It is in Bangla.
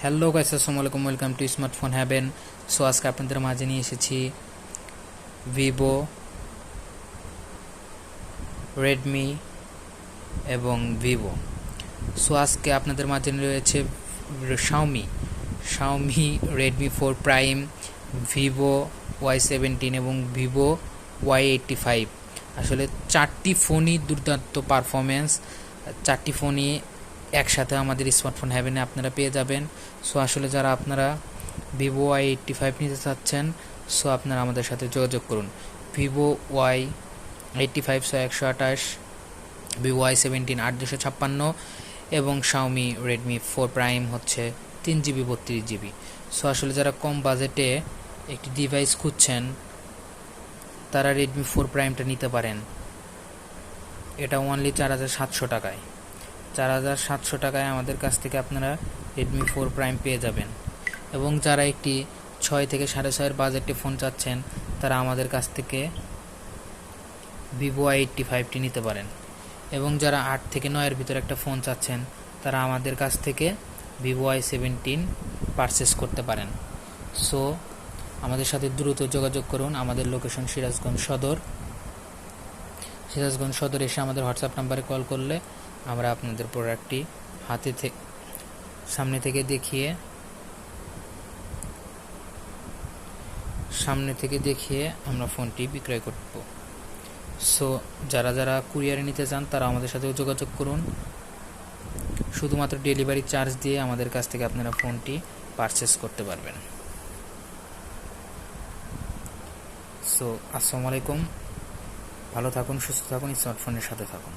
হ্যালো গাইস, আসসালামু আলাইকুম। Welcome to smartphone haven. So আজকে আপনাদের মাঝে নিয়ে এসেছি ভিভো, রেডমি এবং ভিভো। সো আজকে আপনাদের মাঝে রয়েছে Xiaomi Xiaomi Redmi 4 prime, Vivo Y17 এবং ভিভো Y85। আসলে চারটি ফোনই দুর্দান্ত পারফরমেন্স, চারটি ফোনই একসাথে আমাদের স্মার্টফোন হ্যাভেনে আপনারা পেয়ে যাবেন। সো আসলে যারা আপনারা ভিভো Y85 নিতে চাচ্ছেন, সো আপনারা আমাদের সাথে যোগাযোগ করুন। ভিভো Y85 128, ভিভো Y17 8 256 এবং শাওমি রেডমি 4 প্রাইম হচ্ছে 3GB 32GB। সো আসলে যারা কম বাজেটে একটি ডিভাইস খুঁজছেন তারা রেডমি 4 প্রাইমটা নিতে পারেন। এটা অনলি 4700 টাকায়। 4700 টাকায় আমাদের কাছ থেকে আপনারা রেডমি 4 প্রাইম পেয়ে যাবেন। এবং যারা একটি 6 থেকে 6.5 বাজেটে ফোন চাচ্ছেন তারা আমাদের কাছ থেকে ভিভো Y85টি নিতে পারেন। এবং যারা 8 থেকে 9-এর ভিতরে একটা ফোন চাচ্ছেন তারা আমাদের কাছ থেকে ভিভো Y17 পারচেস করতে পারেন। সো আমাদের সাথে দ্রুত যোগাযোগ করুন। আমাদের লোকেশন সিরাজগঞ্জ সদর এসে আমাদের হোয়াটসঅ্যাপ নাম্বারে কল করলে আমরা আপনাদের প্রোডাক্টটি সামনে থেকে দেখিয়ে আমরা ফোনটি বিক্রয় করব। সো যারা কুরিয়ারে নিতে চান তারা আমাদের সাথে যোগাযোগ করুন। শুধুমাত্র ডেলিভারি চার্জ দিয়ে আমাদের কাছ থেকে আপনারা ফোনটি পারচেস করতে পারবেন। সো আসসালামু আলাইকুম, ভালো থাকুন, সুস্থ থাকুন, স্মার্টফোনের সাথে থাকুন।